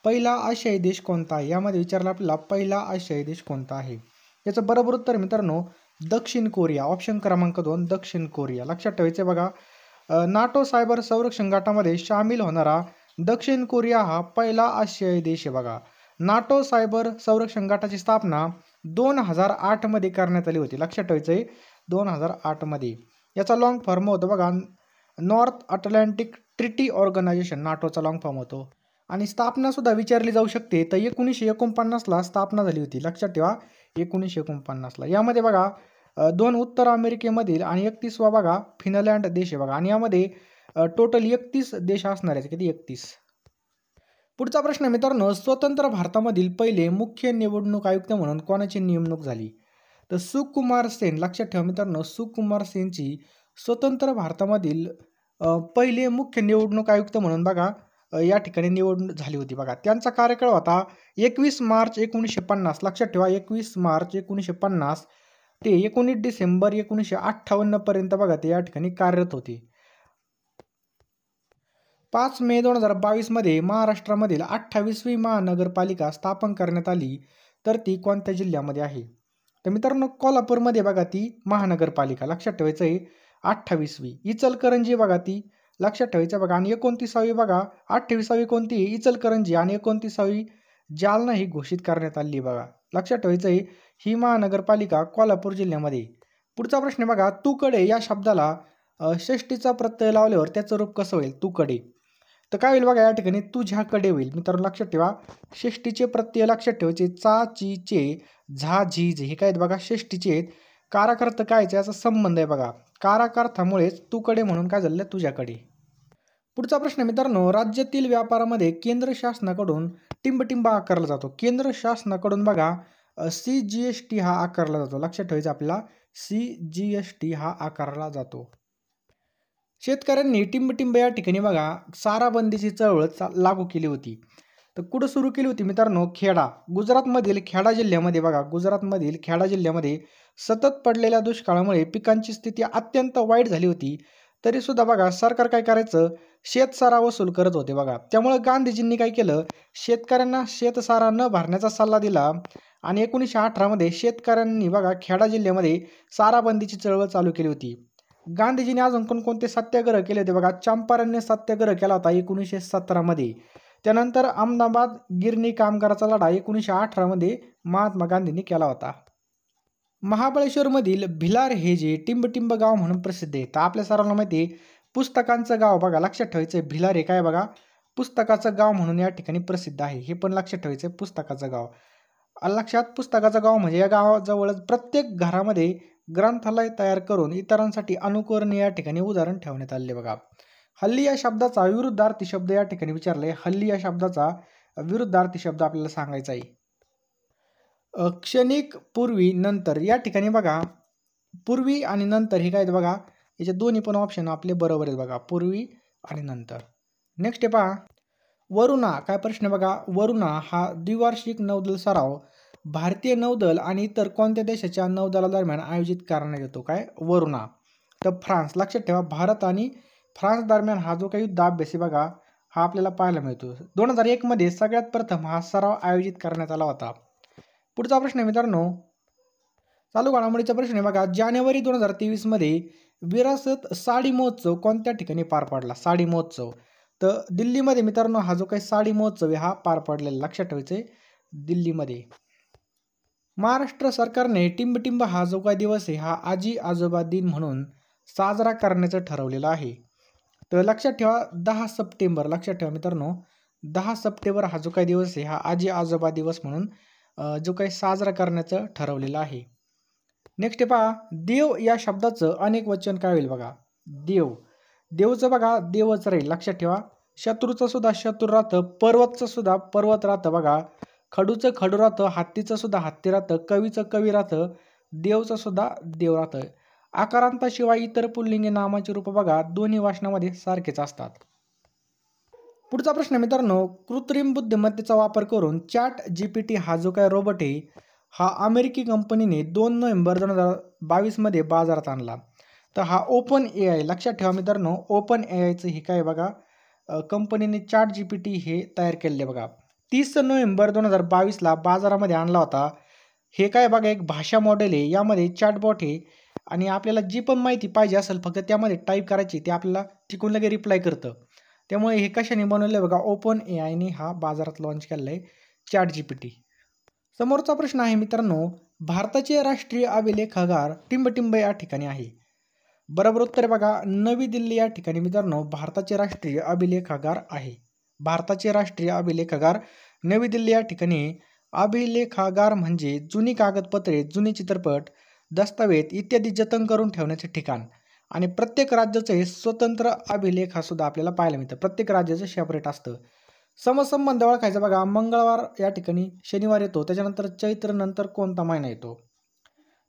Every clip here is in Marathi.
पहिला आशियाई देश कोणता आहे? यामध्ये विचारलं आपल्याला पहिला आशियाई देश कोणता आहे? याचं बरोबर उत्तर मित्रांनो दक्षिण कोरिया. ऑप्शन क्रमांक 2 दक्षिण कोरिया. लक्षात ठेवायचे बघा. नाटो सायबर संरक्षण गटामध्ये सामील होणारा दक्षिण कोरिया हा पहिला आशियाई देश आहे बघा. नाटो सायबर संरक्षण गटाची स्थापना 2008 मध्ये करण्यात आली होती. लक्षात ठेवायचंय 2008 मध्ये. याचा लॉंग फॉर्म होतो बघा नॉर्थ अटलांटिक ट्रिटी ऑर्गनायझेशन. नाटोचा लॉंग फॉर्म होतो. आणि स्थापना सुद्धा विचारली जाऊ शकते. तर 1949ला स्थापना झाली होती. लक्षात ठेवा 1949ला. यामध्ये बघा 2 उत्तर अमेरिकेमधील आणि 31वा बघा फिनलँड देश आहे बघा. आणि यामध्ये टोटल 31 देश असणार आहेत. किती? 31. पुढचा प्रश्न मित्रांनो, स्वतंत्र भारतामधील पहिले मुख्य निवडणूक आयुक्त म्हणून कोणाची नेमणूक झाली? तर सुकुमार सेन. लक्षात ठेवा मित्रांनो सुकुमार सेनची स्वतंत्र भारतामधील पहिले मुख्य निवडणूक आयुक्त म्हणून बघा या ठिकाणी निवड झाली होती बघा. त्यांचा कार्यकाळ होता 21 मार्च 1950. लक्षात ठेवा 21 मार्च 1950 ते 19 डिसेंबर 1958 पर्यंत बघा ते या ठिकाणी कार्यरत होते. 5 मे 2022 मध्ये महाराष्ट्रामधील 28वी महानगरपालिका स्थापन करण्यात आली. तर ती कोणत्या जिल्ह्यामध्ये आहे? तर मित्रांनो कोल्हापूरमध्ये बघा ती महानगरपालिका. लक्षात ठेवायचं आहे 28वी. इचलकरंजी बघा ती लक्षात ठेवायचं बघा. आणि 29वी बघा 28वी कोणती? इचलकरंजी. आणि 29वी जालना ही घोषित करण्यात आली बघा. लक्षात ठेवायचं आहे ही महानगरपालिका कोल्हापूर जिल्ह्यामध्ये. पुढचा प्रश्न बघा, तुकडे या शब्दाला षष्टीचा प्रत्यय लावल्यावर त्याचं रूप कसं होईल? तुकडे. तर काय होईल बघा या ठिकाणी तुझ्याकडे होईल. मित्रांनो लक्षात ठेवा षष्टीचे प्रत्यय लक्षात ठेवायचे चा, ची, चे, झा, झी, झे हे काय आहेत बघा षष्टीचे आहेत. काराकार्थ काय याचा संबंध आहे बघा. काराकार्थामुळेच तुकडे म्हणून काय झालं तुझ्याकडे. पुढचा प्रश्न मित्रांनो, राज्यातील व्यापारामध्ये केंद्र शासनाकडून टिंबटिंब आकारला जातो. केंद्र शासनाकडून बघा CGST हा आकारला जातो. लक्षात ठेवायचं आपल्याला CGST हा आकारला जातो. शेतकऱ्यांनी टिंबटिंब या ठिकाणी बघा साराबंदीची चळवळ लागू केली होती. तर कुठं सुरू केली होती मित्रांनो? खेडा. गुजरातमधील खेडा जिल्ह्यामध्ये बघा गुजरातमधील खेडा जिल्ह्यामध्ये सतत पडलेल्या दुष्काळामुळे पिकांची स्थिती अत्यंत वाईट झाली होती. तरी सुद्धा बघा सरकार काय करायचं शेतसारा वसूल करत होते बघा. त्यामुळे गांधीजींनी काय केलं शेतकऱ्यांना शेतसारा न भरण्याचा सल्ला दिला. आणि 1918 मध्ये शेतकऱ्यांनी बघा खेडा जिल्ह्यामध्ये साराबंदीची चळवळ चालू केली होती. गांधीजींनी अजून कोणते सत्याग्रह केले होते बघा. चंपारण्य सत्याग्रह केला होता 1917 मध्ये. त्यानंतर अहमदाबाद गिरणी कामगाराचा लढा 1918 मध्ये महात्मा गांधींनी केला होता. महाबळेश्वरमधील भिलार हे जे टिंबटिंब गाव म्हणून प्रसिद्ध आहे. तर आपल्या सर्वांना माहिती आहे पुस्तकांचं गाव बघा. लक्षात ठेवायचं भिलार हे काय बघा पुस्तकाचं गाव म्हणून या ठिकाणी प्रसिद्ध आहे. हे पण लक्षात ठेवायचं पुस्तकाचं गाव. लक्षात पुस्तकाचं गाव म्हणजे या गावाजवळच प्रत्येक घरामध्ये ग्रंथालय तयार करून इतरांसाठी अनुकरणीय या ठिकाणी उदाहरण ठेवण्यात आले बघा. हल्ली या शब्दाचा विरुद्धार्थी शब्द या ठिकाणी विचारलाय. हल्ली या शब्दाचा विरुद्धार्थी शब्द आपल्याला सांगायचा आहे. क्षणिक, पूर्वी, नंतर या ठिकाणी बघा पूर्वी आणि नंतर हे काय बघा याचे दोन्ही पण ऑप्शन आपले बरोबर आहेत बघा पूर्वी आणि नंतर. नेक्स्ट आहे पहा वरुणा. काय प्रश्न बघा वरुणा हा द्विवार्षिक नौदल सराव भारतीय नौदल आणि इतर कोणत्या देशाच्या नौदलादरम्यान आयोजित करण्यात येतो? काय वरुणा. तर फ्रान्स. लक्षात ठेवा भारत आणि फ्रान्स दरम्यान हा जो काही युद्धाभ्यास आहे बघा हा आपल्याला पाहायला मिळतो. 2001 मध्ये सगळ्यात प्रथम हा सराव आयोजित करण्यात आला होता. पुढचा प्रश्न आहे मित्रांनो चालू घडामोडीचा प्रश्न आहे बघा. जानेवारी 2023 मध्ये विरासत साडी महोत्सव कोणत्या ठिकाणी पार पडला? साडी महोत्सव. तर दिल्लीमध्ये मित्रांनो हा जो काही साडी महोत्सव आहे हा पार पडलेला. लक्षात ठेवायचे दिल्लीमध्ये. महाराष्ट्र सरकारने टिंबटिंब हा जो काही दिवस आहे हा आजी आजोबा दिन म्हणून साजरा करण्याचं ठरवलेलं आहे. तर लक्षात ठेवा 10 सप्टेंबर. लक्षात ठेवा मित्रांनो 10 सप्टेंबर हा जो काही दिवस आहे हा आजी आजोबा दिवस म्हणून जो काही साजरा करण्याचं ठरवलेलं आहे. नेक्स्ट आहे पहा देव या शब्दाचं अनेक वचन काय होईल बघा. देव. देवचं बघा देवच राहील. लक्षात ठेवा शत्रूचं सुद्धा शत्रू राहतं. पर्वतचं सुद्धा पर्वत राहतं बघा. खडूचं खडू राहतं. हत्तीचं सुद्धा हत्ती राहतं. कवीचं कवी राहतं. देवचं सुद्धा देव राहतं. आकारांताशिवाय इतर पुल्लिंगी नामाची रूप बघा दोन्ही वाचनामध्ये सारखेच असतात. पुढचा प्रश्न मित्रांनो कृत्रिम बुद्धिमत्तेचा वापर करून ChatGPT हा जो काय रोबोट आहे हा अमेरिकी कंपनीने 2 नोव्हेंबर 2022 मध्ये बाजारात आणला. तर हा ओपन AI. लक्षात ठेवा मित्रांनो ओपन AIचं हे काय बघा कंपनीने ChatGPT हे तयार केलेले बघा. 30 नोव्हेंबर 2022ला बाजारामध्ये आणला होता. हे काय बघा एक भाषा मॉडेल आहे, यामध्ये चॅटबॉट आहे आणि आपल्याला जी पण माहिती पाहिजे असेल फक्त त्यामध्ये टाईप करायची, ते आपल्याला तिकडून लगे रिप्लाय करतं. त्यामुळे हे कशाने बनवलं बघा, ओपन एआयने हा बाजारात लॉन्च केलेला आहे ChatGPT. समोरचा प्रश्न आहे मित्रांनो, भारताचे राष्ट्रीय अभिलेखागार टिंबटिंब या ठिकाणी आहे. बरोबर उत्तर आहे बघा, नवी दिल्ली या ठिकाणी मित्रांनो भारताचे राष्ट्रीय अभिलेखागार आहे. भारताचे राष्ट्रीय अभिलेखागार नवी दिल्ली या ठिकाणी. अभिलेखागार म्हणजे जुनी कागदपत्रे, जुने चित्रपट, दस्तावेज इत्यादी जतन करून ठेवण्याचे ठिकाण. आणि प्रत्येक राज्याचे स्वतंत्र अभिलेख हा सुद्धा आपल्याला पाहायला मिळतं. प्रत्येक राज्याचं सेपरेट असतं. समसंबंध ओळखायचा बघा, मंगळवार या ठिकाणी शनिवार येतो, त्याच्यानंतर चैत्र नंतर कोणता महिना येतो,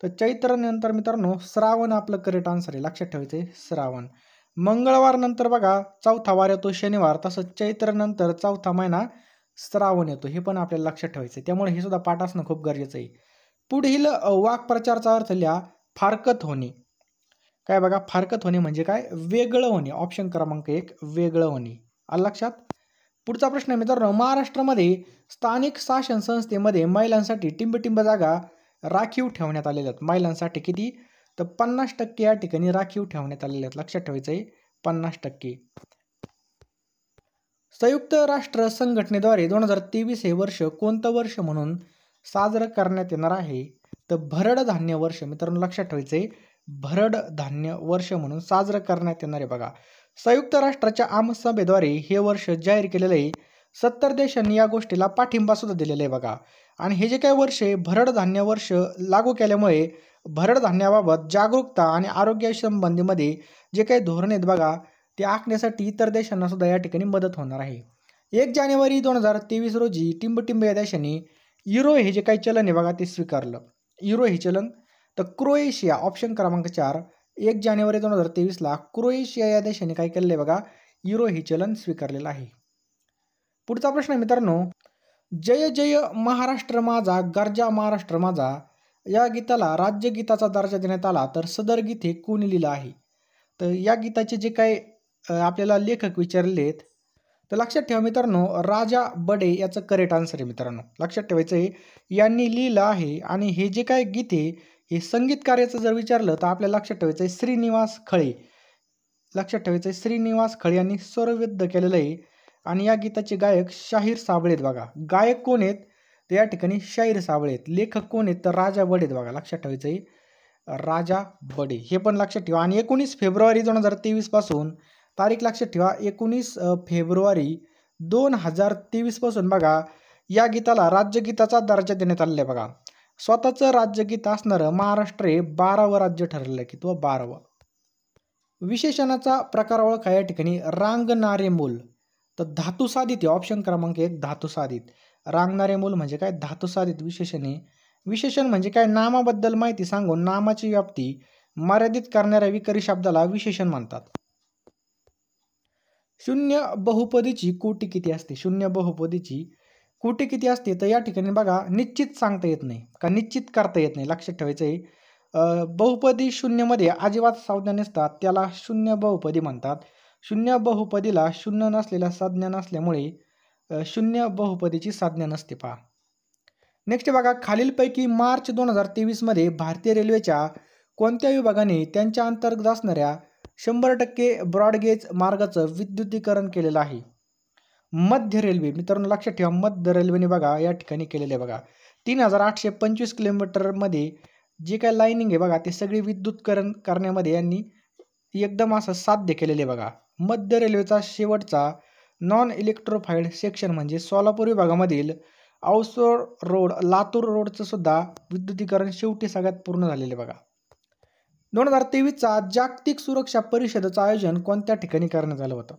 तर चैत्र नंतर मित्रांनो श्रावण आपलं करेक्ट आन्सर आहे. लक्षात ठेवायचं श्रावण. मंगळवार नंतर बघा चौथा वार येतो शनिवार, तसं चैत्र नंतर चौथा महिना श्रावण येतो, हे पण आपल्याला लक्षात ठेवायचं. त्यामुळे हे सुद्धा पाठ असणं खूप गरजेचं आहे. पुढील वाक्प्रचाराचा अर्थ लिहा. फारकत होणे. काय बघा, फारकत होणे म्हणजे काय, वेगळं होणे. ऑप्शन क्रमांक 1 वेगळं होणे. आलं लक्षात. पुढचा प्रश्न आहे मित्रांनो, महाराष्ट्रामध्ये स्थानिक शासन संस्थेमध्ये महिलांसाठी टिंबटिंब जागा राखीव ठेवण्यात आलेल्या आहेत. महिलांसाठी किती, तर 50% या ठिकाणी राखीव ठेवण्यात आलेल्या आहेत. लक्षात ठेवायचं आहे 50%. संयुक्त राष्ट्र संघटनेद्वारे 2023 हे वर्ष कोणतं वर्ष म्हणून साजरं करण्यात येणार आहे, तर भरड धान्य वर्ष. मित्रांनो लक्षात ठेवायचं आहे भरड धान्य वर्ष म्हणून साजरं करण्यात येणार आहे. बघा, संयुक्त राष्ट्राच्या आमसभेद्वारे हे वर्ष जाहीर केलेलं आहे. 70 देशांनी या गोष्टीला पाठिंबा सुद्धा दिलेला आहे. बघा, आणि हे जे काही वर्ष आहे भरड धान्य वर्ष लागू केल्यामुळे भरड धान्याबाबत जागरूकता आणि आरोग्य संबंधीमध्ये जे काही धोरण आहेत बघा, ते आखण्यासाठी इतर देशांना सुद्धा या ठिकाणी मदत होणार आहे. 1 जानेवारी 2023 रोजी टिंबटिंब या देशाने युरो हे जे काही चलन आहे बघा ते स्वीकारलं. युरो हे चलन. तर क्रोएशिया ऑप्शन क्रमांक 4 1 जानेवारी 2023ला क्रोएशिया या देशाने काय केलेलं आहे बघा, युरो हे चलन स्वीकारलेलं आहे. पुढचा प्रश्न आहे मित्रांनो, जय जय महाराष्ट्र माझा गर्जा महाराष्ट्र माझा या गीताला राज्यगीताचा दर्जा देण्यात आला, तर सदर गीत हे कोणी लिहिलं आहे. तर या गीताचे जे काही आपल्याला लेखक विचारले आहेत, तर लक्षात ठेवा मित्रांनो राजा बडे याचं करेक्ट आन्सर आहे. मित्रांनो लक्षात ठेवायचं आहे यांनी लिहिलं आहे. आणि हे जे काय गीत आहे हे संगीत कार्याचं जर विचारलं तर आपल्याला लक्षात ठेवायचं आहे श्रीनिवास खळे. लक्षात ठेवायचं आहे श्रीनिवास खळे यांनी स्वरबद्ध केलेलं आहे. आणि या गीताचे गायक शाहीर साबळे आहेत. बघा, गायक कोण आहेत तर या ठिकाणी शाहीर साबळे आहेत. लेखक कोण आहेत तर राजा बडे आहेत. बघा, लक्षात ठेवायचं आहे राजा बडे, हे पण लक्षात ठेवा. आणि 19 फेब्रुवारी 2023 पासून तारीख लक्षात ठेवा, 19 फेब्रुवारी 2023 पासून बघा या गीताला राज्यगीताचा दर्जा देण्यात आलेला आहे. बघा, स्वतःचं राज्यगीत असणारं महाराष्ट्र हे 12वं राज्य ठरलेलं आहे, की तो 12वं. विशेषणाचा प्रकार ओळखा. या ठिकाणी रांगणारे मूल, तर धातुसाधित आहे. ऑप्शन क्रमांक 1 धातुसाधित. रांगणारे मूल म्हणजे काय, धातुसाधित विशेषण आहे. विशेषण म्हणजे काय, नामाबद्दल माहिती सांगून नामाची व्याप्ती मर्यादित करणाऱ्या विकारी शब्दाला विशेषण म्हणतात. शून्य बहुपदीची कोटी किती असते. शून्य बहुपदीची कोटी किती असते तर या ठिकाणी बघा निश्चित सांगता येत नाही का निश्चित करता येत नाही. लक्षात ठेवायचं आहे बहुपदी शून्यमध्ये अजिबात संज्ञा नसतात, त्याला शून्य बहुपदी म्हणतात. शून्य बहुपदीला शून्य नसलेल्या संज्ञा नसल्यामुळे शून्य बहुपदीची संज्ञा नसते. पहा नेक्स्ट बघा, खालीलपैकी मार्च 2023 मध्ये भारतीय रेल्वेच्या कोणत्या विभागाने त्यांच्या अंतर्गत असणाऱ्या 100% ब्रॉडगेज मार्गाचं विद्युतीकरण केलेलं आहे. मध्य रेल्वे. मित्रांनो लक्षात ठेवा मध्य रेल्वेने बघा या ठिकाणी केलेले आहे. बघा 3825 किलोमीटरमध्ये जे काय लाईनिंग आहे बघा ते सगळी विद्युतीकरण करण्यामध्ये यांनी एकदम असं साध्य केलेले आहे. बघा मध्य रेल्वेचा शेवटचा नॉन इलेक्ट्रोफाईड सेक्शन म्हणजे सोलापूर विभागामधील औसोर रोड लातूर रोडचं सुद्धा विद्युतीकरण शेवटी सगळ्यात पूर्ण झालेले. बघा 2023चा जागतिक सुरक्षा परिषदेचं आयोजन कोणत्या ठिकाणी करण्यात आलं होतं,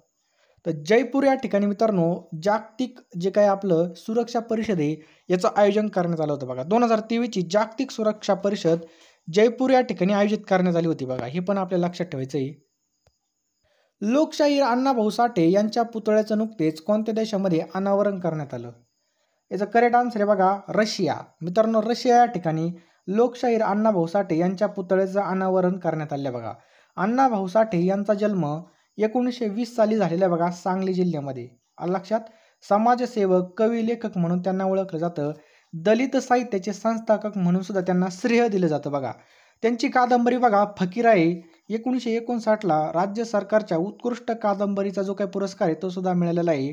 तर जयपूर या ठिकाणी मित्रांनो जागतिक जे काय आपलं सुरक्षा परिषद आहे याचं आयोजन करण्यात आलं होतं. बघा 2023ची जागतिक सुरक्षा परिषद जयपूर या ठिकाणी आयोजित करण्यात आली होती. बघा हे पण आपल्याला लक्षात ठेवायचं आहे. लोकशाहीर अण्णाभाऊ साठे यांच्या पुतळ्याचं नुकतेच कोणत्या देशामध्ये अनावरण करण्यात आलं, याचं करेक्ट आन्सर आहे बघा रशिया. मित्रांनो रशिया या ठिकाणी लोकशाहीर अण्णाभाऊ साठे यांच्या पुतळ्याचं अनावरण करण्यात आले. बघा अण्णाभाऊ साठे यांचा जन्म 1920 साली झालेला आहे. बघा सांगली जिल्ह्यामध्ये. आलं लक्षात. समाजसेवक, कवी, लेखक म्हणून त्यांना ओळखलं जातं. दलित साहित्याचे संस्थापक म्हणून सुद्धा त्यांना श्रेय दिलं जातं बघा. त्यांची कादंबरी बघा फकीराई 1959ला राज्य सरकारच्या उत्कृष्ट कादंबरीचा जो काही पुरस्कार आहे तो सुद्धा मिळालेला आहे.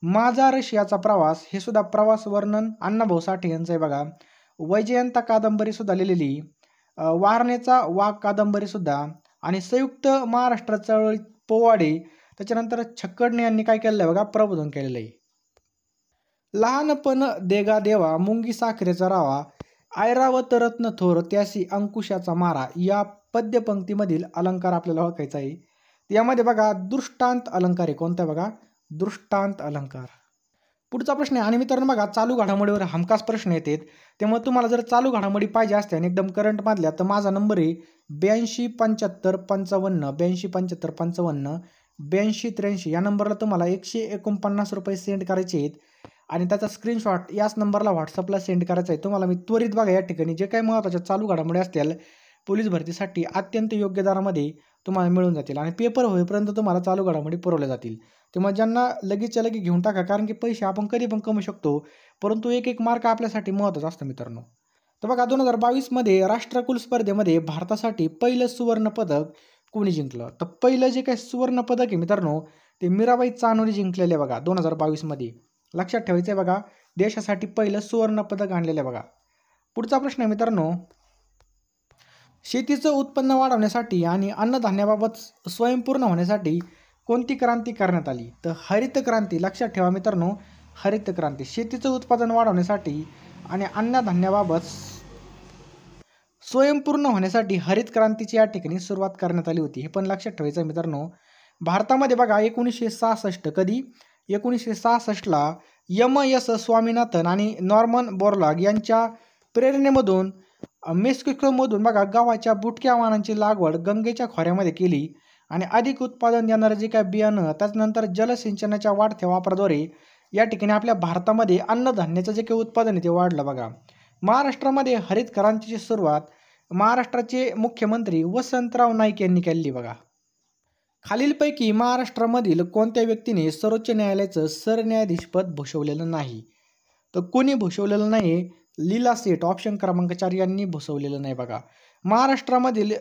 माझा रशियाचा प्रवास हे सुद्धा प्रवास वर्णन अण्णाभाऊ साठे यांचं आहे बघा. वैजयंता कादंबरी सुद्धा लिहिलेली. वारणेचा वाघ कादंबरी सुद्धा. आणि संयुक्त महाराष्ट्र चळवळीत पोवाडे. त्याच्यानंतर छक्कडणे यांनी काय केलेलं आहे बघा, प्रबोधन केलेलं आहे. लहानपण देगा देवा, मुंगी साखरेचा रावा, ऐरावत रत्न थोर, त्यासी अंकुशाचा मारा, या पद्यपंक्तीमधील अलंकार आपल्याला ओळखायचा आहे. यामध्ये बघा दृष्टांत अलंकार आहे. कोणता बघा, दृष्टांत अलंकार. पुढचा प्रश्न आहे. आणि मित्रांनो बघा चालू घडामोडीवर हमखास प्रश्न येतात. त्यामुळे तुम्हाला जर चालू घडामोडी पाहिजे असते आणि एकदम करंट मधल्या तर माझा नंबर आहे 827555 827555 8283. या नंबरला तुम्हाला 149 रुपये सेंड करायचे आहेत आणि त्याचा स्क्रीनशॉट याच नंबरला व्हॉट्सअपला सेंड करायचा आहे. तुम्हाला मी त्वरित बघा या ठिकाणी जे काही महत्त्वाच्या चालू घडामोडी असतील पोलीस भरतीसाठी अत्यंत योग्य दरामध्ये तुम्हाला मिळून जातील आणि पेपर होईपर्यंत तुम्हाला चालू घडामोडी पुरवल्या जातील. त्यामुळे ज्यांना लगेचच्या लगेच घेऊन टाका, कारण की पैसे आपण कधी पण कमवू शकतो, परंतु एक एक मार्क आपल्यासाठी महत्त्वाचा असतं मित्रांनो. तर बघा 2022मध्ये राष्ट्रकुल स्पर्धेमध्ये भारतासाठी पहिलं सुवर्ण पदक कोणी जिंकलं? तर पहिलं जे काही सुवर्ण पदक आहे मित्रांनो ते मीराबाई चानोने जिंकलेले बघा 2022मध्ये. लक्षात ठेवायचं आहे बघा, देशासाठी पहिलं सुवर्ण पदक आणलेलं आहे बघा. पुढचा प्रश्न आहे मित्रांनो, शेतीचं उत्पन्न वाढवण्यासाठी आणि अन्नधान्याबाबत स्वयंपूर्ण होण्यासाठी कोणती क्रांती करण्यात आली? तर हरित क्रांती. लक्षात ठेवा मित्रांनो, हरित क्रांती. शेतीचं उत्पादन वाढवण्यासाठी आणि अन्नधान्याबाबत स्वयंपूर्ण होण्यासाठी हरित क्रांतीची या ठिकाणी सुरुवात करण्यात आली होती. हे पण लक्षात ठेवायचं मित्रांनो. भारतामध्ये बघा 1966 कधी 1966ला एस स्वामीनाथन आणि नॉर्मन बोरलॉग यांच्या प्रेरणेमधून मेक्सिकोमधून बघा गव्हाच्या बुटक्या वाणांची लागवड गंगेच्या खोऱ्यामध्ये केली आणि अधिक उत्पादन देणारं जे काय बियाणं त्याच्यानंतर जलसिंचनाच्या वाढत्या वापराद्वारे या ठिकाणी आपल्या भारतामध्ये अन्नधान्याचं जे काही उत्पादन आहे ते वाढलं बघा. महाराष्ट्रामध्ये हरित क्रांतीची सुरुवात महाराष्ट्राचे मुख्यमंत्री वसंतराव नाईक यांनी केली बघा. खालीलपैकी महाराष्ट्रामधील कोणत्या व्यक्तीने सर्वोच्च न्यायालयाचं सरन्यायाधीशपद भूषवलेलं नाही? तर कोणी भूषवलेलं नाही? लीला सेठ ऑप्शन क्रमांक 4 यांनी भूषवलेलं नाही बघा. महाराष्ट्रामधील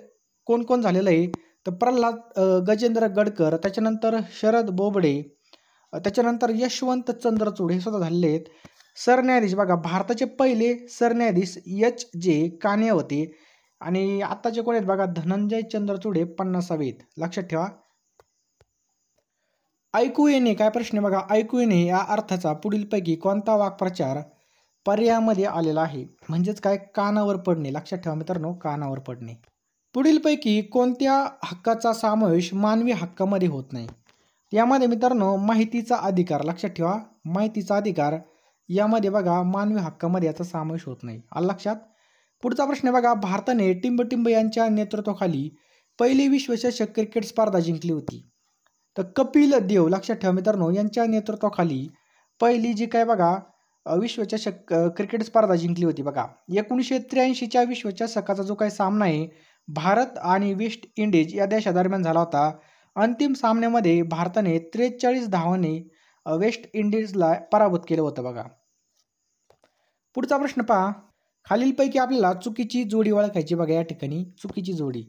कोण कोण झालेलं आहे? तर प्रल्हाद गजेंद्र गडकर, त्याच्यानंतर शरद बोबडे, त्याच्यानंतर यशवंत चंद्रचूड हे सुद्धा झालेले आहेत. सरन्यायाधीश बघा भारताचे पहिले सरन्यायाधीश H.J. काणे होते आणि आत्ताचे कोण आहेत बघा धनंजय चंद्रचूड हे 50वे. लक्षात ठेवा. ऐकू येणे काय प्रश्न बघा, ऐकू येणे या अर्थाचा पुढीलपैकी कोणता वाक्प्रचार पर्यायामध्ये आलेला आहे? म्हणजेच काय, कानावर पडणे. लक्षात ठेवा मित्रांनो, कानावर पडणे. पुढीलपैकी कोणत्या हक्काचा समावेश मानवी हक्कामध्ये होत नाही? यामध्ये मित्रांनो माहितीचा अधिकार. लक्षात ठेवा, माहितीचा अधिकार यामध्ये बघा मानवी हक्कामध्ये याचा समावेश होत नाही. आलं लक्षात. पुढचा प्रश्न बघा, भारताने टिंबटिंब यांच्या नेतृत्वाखाली पहिली विश्वचषक क्रिकेट स्पर्धा जिंकली होती? तर कपिल देव. लक्षात ठेवा मित्रांनो, यांच्या नेतृत्वाखाली पहिली जी काय बघा विश्वचषक क्रिकेट स्पर्धा जिंकली होती बघा. 1983च्या विश्वचषकाचा जो काही सामना आहे भारत आणि वेस्ट इंडिज या देशादरम्यान झाला होता. अंतिम सामन्यामध्ये भारताने 43 धावांनी वेस्ट इंडिजला पराभूत केलं होतं बघा. पुढचा प्रश्न पहा, खालीलपैकी आपल्याला चुकीची जोडी ओळखायची बघा. या ठिकाणी चुकीची जोडी.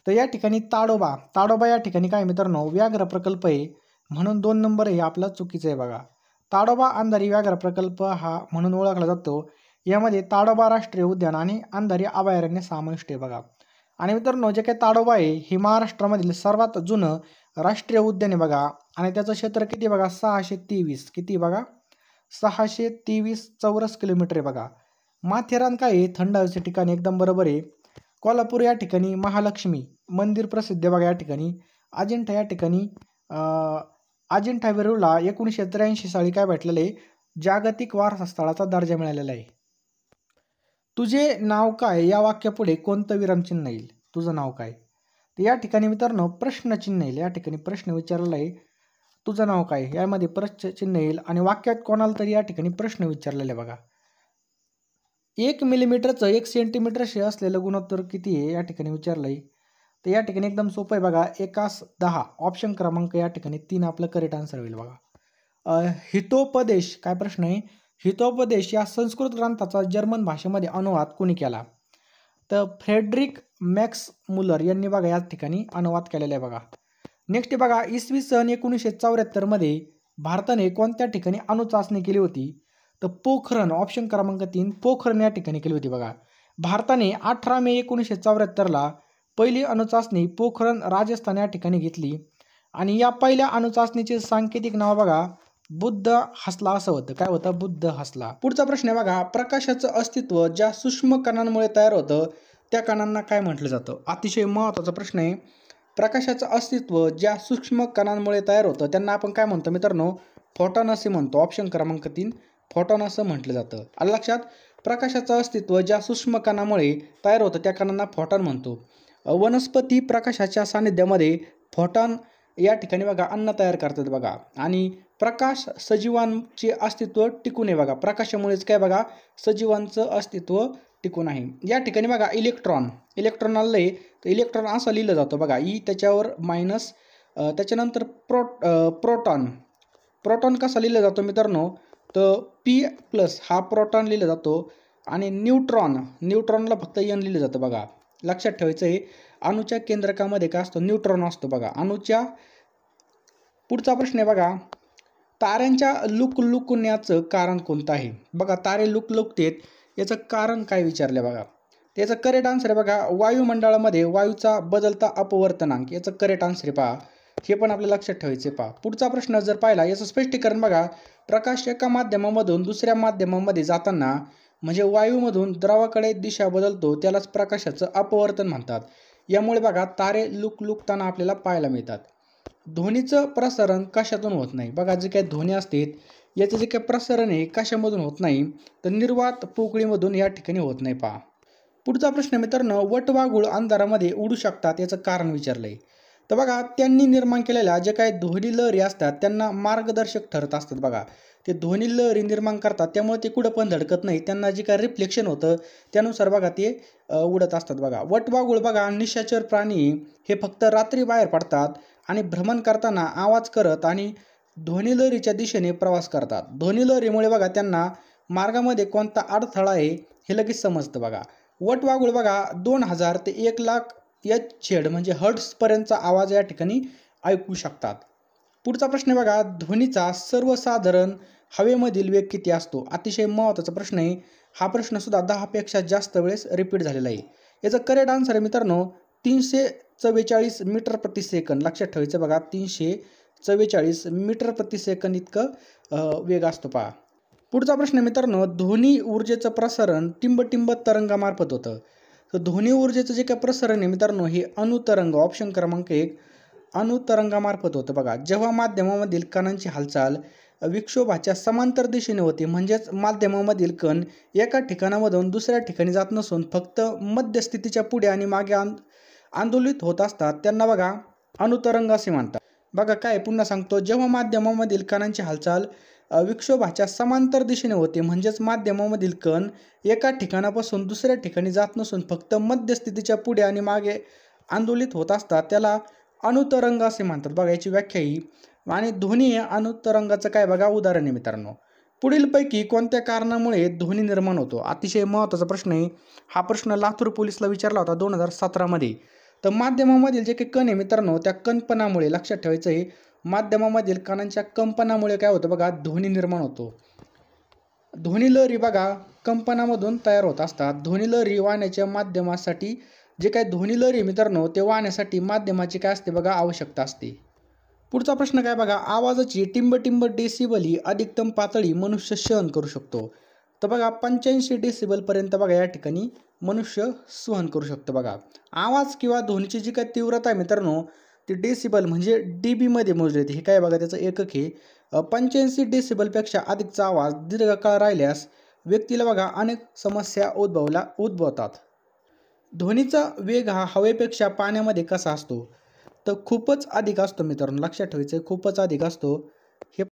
तर या ठिकाणी ताडोबा या ठिकाणी काय मित्रांनो व्याघ्र प्रकल्प आहे म्हणून 2 नंबर हे आपला चुकीचं आहे बघा. ताडोबा अंधारी व्याघ्र प्रकल्प हा म्हणून ओळखला जातो. यामध्ये ताडोबा राष्ट्रीय उद्यान आणि अंधारी अभयारण्य समाविष्ट आहे बघा. आणि मित्रांनो जे काही ताडोबा आहे हे महाराष्ट्रामधील सर्वात जुनं राष्ट्रीय उद्यान आहे बघा आणि त्याचं क्षेत्र किती बघा 623 किती बघा 623 चौरस किलोमीटर आहे बघा. माथेरान काय आहे थंड हवेचे ठिकाण, एकदम बरोबर आहे. कोल्हापूर या ठिकाणी महालक्ष्मी मंदिर प्रसिद्ध आहे बघा. या ठिकाणी अजिंठा या ठिकाणी अजिंठा वेरूळला 1983 साली काय भेटलेलं आहे जागतिक वारसा स्थळाचा दर्जा मिळालेला आहे. तुझे नाव काय या वाक्यापुढे कोणतं विरामचिन्ह येईल? तुझं नाव काय? तर या ठिकाणी मित्रांनो प्रश्नचिन्ह येईल. या ठिकाणी प्रश्न विचारलेला आहे तुझं नाव काय, यामध्ये प्रश्नचिन्ह येईल आणि वाक्यात कोणाला तरी या ठिकाणी प्रश्न विचारलेला आहे बघा. 1 मिलीमीटरचं 1 सेंटीमीटरशी असलेलं गुणोत्तर किती आहे या ठिकाणी विचारलं आहे. तर या ठिकाणी एकदम सोपं आहे बघा 1:10. ऑप्शन क्रमांक या ठिकाणी 3 आपलं करेक्ट आन्सर होईल बघा. हितोपदेश काय प्रश्न आहे, हितोपदेश या संस्कृत ग्रंथाचा जर्मन भाषेमध्ये अनुवाद कोणी केला? तर फ्रेडरिक मॅक्स मुलर यांनी बघा या ठिकाणी अनुवाद केलेला आहे बघा. नेक्स्ट बघा, इसवी सन 1974 मध्ये भारताने कोणत्या ठिकाणी अणुचाचणी केली होती? तर पोखरण, ऑप्शन क्रमांक 3 पोखरण या ठिकाणी केली होती बघा. भारताने 18 मे 1974 पहिली अणुचाचणी पोखरण राजस्थान या ठिकाणी घेतली आणि या पहिल्या अणुचाचणीचे सांकेतिक नाव बघा बुद्ध हसला असं होतं. काय होतं? बुद्ध हसला. पुढचा प्रश्न आहे बघा, प्रकाशाचं अस्तित्व ज्या सूक्ष्म कणांमुळे तयार होतं त्या कणांना काय म्हटलं जातं? अतिशय महत्त्वाचा प्रश्न आहे. प्रकाशाचं अस्तित्व ज्या सूक्ष्म कणांमुळे तयार होतं त्यांना आपण काय म्हणतो मित्रांनो? फोटॉन असे म्हणतो. ऑप्शन क्रमांक 3 फोटॉन असं म्हटलं जातं. आलं लक्षात? प्रकाशाचं अस्तित्व ज्या सूक्ष्म कणामुळे तयार होतं त्या कणांना फोटॉन म्हणतो. वनस्पती प्रकाशाच्या सानिध्यामध्ये फोटॉन या ठिकाणी बघा अन्न तयार करतात बघा. आणि प्रकाश सजीवांचे अस्तित्व टिकून आहे बघा. प्रकाशामुळेच काय बघा सजीवांचं अस्तित्व टिकून आहे. या ठिकाणी बघा इलेक्ट्रॉन आलं तर इलेक्ट्रॉन असं लिहिलं जातं बघा. ई त्याच्यावर मायनस, त्याच्यानंतर प्रोटॉन कसा लिहिला जातो मित्रांनो? तर P+ हा प्रोटॉन लिहिला जातो आणि न्यूट्रॉनला फक्त N लिहिलं जातं बघा. लक्षात ठेवायचं आहे, अणूच्या केंद्रकामध्ये काय असतो? न्यूट्रॉन असतो बघा अणूच्या. पुढचा प्रश्न आहे बघा, ताऱ्यांच्या लुकलुकण्याचं कारण कोणतं आहे? बघा तारे लुकलुकतेत याचं कारण काय विचारलं बघा. त्याचं करेक्ट आन्सर आहे बघा वायुमंडळामध्ये वायूचा बदलता अपवर्तनांक. याचं करेक्ट आन्सर आहे पहा. हे पण आपल्याला लक्षात ठेवायचे पहा. पुढचा प्रश्न जर पाहिला याचं स्पष्टीकरण बघा, प्रकाश एका माध्यमामधून दुसऱ्या माध्यमामध्ये जाताना म्हणजे वायूमधून द्रवाकडे दिशा बदलतो त्यालाच प्रकाशाचं अपवर्तन म्हणतात. यामुळे बघा तारे लुकलुकताना आपल्याला पाहायला मिळतात. ध्वनीचं प्रसारण कशातून होत नाही? बघा जे काही ध्वनी असते याचं जे काही प्रसारण आहे कशामधून होत नाही? तर निर्वात पोकळीमधून या ठिकाणी होत नाही पहा. पुढचा प्रश्न मित्रांनो, वटवाघूळ अंधारामध्ये उडू शकतात याचं कारण विचारलंय. तर बघा त्यांनी निर्माण केलेल्या जे काही ध्वनी लहरी असतात त्यांना मार्गदर्शक ठरत असतात बघा. ते ध्वनी लहरी निर्माण करतात त्यामुळे ते कुठं पण धडकत नाही. त्यांना जे काही रिफ्लेक्शन होतं त्यानुसार बघा ते उडत असतात बघा. वटवाघूळ बघा निशाचर प्राणी हे फक्त रात्री बाहेर पडतात आणि भ्रमण करताना आवाज करत आणि ध्वनी लहरीच्या दिशेने प्रवास करतात. ध्वनी लहरीमुळे बघा त्यांना मार्गामध्ये कोणता अडथळा आहे हे लगेच समजतं बघा. वटवाघूळ बघा 2000 ते 1,00,000 Hz म्हणजे हर्ट्झपर्यंतचा आवाज या ठिकाणी ऐकू शकतात. पुढचा प्रश्न बघा, ध्वनीचा सर्वसाधारण हवेमधील वेग किती असतो? अतिशय महत्त्वाचा प्रश्न आहे. हा प्रश्न सुद्धा 10 पेक्षा जास्त वेळेस रिपीट झालेला आहे. याचं करेक्ट आन्सर आहे मित्रांनो 344 मीटर प्रति सेकंद. लक्षात ठेवायचं बघा 344 मीटर प्रति सेकंद इतकं वेग असतो पहा. पुढचा प्रश्न मित्रांनो, ध्वनी ऊर्जेचं प्रसारण टिंबटिंब तरंगामार्फत होतं. तर ध्वनी ऊर्जेचं जे काही प्रसारण आहे मित्रांनो हे अणुतरंग, ऑप्शन क्रमांक 1 अणुतरंगामार्फत होतं बघा. जेव्हा माध्यमामधील कणांची हालचाल विक्षोभाच्या समांतर दिशेने होते म्हणजेच माध्यमामधील कण एका ठिकाणामधून दुसऱ्या ठिकाणी जात नसून फक्त मध्यस्थितीच्या पुढे आणि मागे आंदोलित होत असतात त्यांना बघा अणुतरंग असे म्हणतात. बघा काय पुन्हा सांगतो, जेव्हा माध्यमामधील कणांची हालचाल विक्षोभाच्या समांतर दिशेने होते म्हणजेच माध्यमामधील कण एका ठिकाणापासून दुसऱ्या ठिकाणी जात नसून फक्त मध्यस्थितीच्या पुढे आणि मागे आंदोलित होत असतात त्याला अणुतरंग असे म्हणतात. बघा याची व्याख्या ही. आणि ध्वनी हे अणुतरंगाचं काय बघा उदाहरण आहे मित्रांनो. पुढीलपैकी कोणत्या कारणामुळे ध्वनी निर्माण होतो? अतिशय महत्त्वाचा प्रश्न आहे. हा प्रश्न लातूर पोलीसला विचारला होता 2017 मध्ये. तर माध्यमामधील जे काही कण आहे मित्रांनो त्या कंपनामुळे, लक्षात ठेवायचं आहे माध्यमामधील कणांच्या कंपनामुळे काय होतं बघा ध्वनी निर्माण होतो. ध्वनी लहरी बघा कंपनामधून तयार होत असतात. ध्वनी लहरी वाहण्याच्या माध्यमासाठी जे काही ध्वनी लहरी मित्रांनो ते वाहण्यासाठी माध्यमाची काय असते बघा आवश्यकता असते. पुढचा प्रश्न काय बघा, आवाजाची टिंबटिंब डेसिबल ही अधिकतम पातळी मनुष्य सहन करू शकतो. तर बघा 85 डेसिबल पर्यंत बघा या ठिकाणी मनुष्य सहन करू शकतो बघा. आवाज किंवा ध्वनीची जी काही तीव्रता आहे मित्रांनो ती डेसिबल म्हणजे DB मध्ये मोजली जाते. हे काय बघा त्याचं एकक आहे. 85 डेसिबलपेक्षा अधिकचा आवाज दीर्घकाळ राहिल्यास व्यक्तीला बघा अनेक समस्या उद्भवतात. ध्वनीचा वेग हा हवेपेक्षा पाण्यामध्ये कसा असतो? तर खूपच अधिक असतो मित्रांनो. लक्षात ठेवायचं खूपच अधिक असतो. हे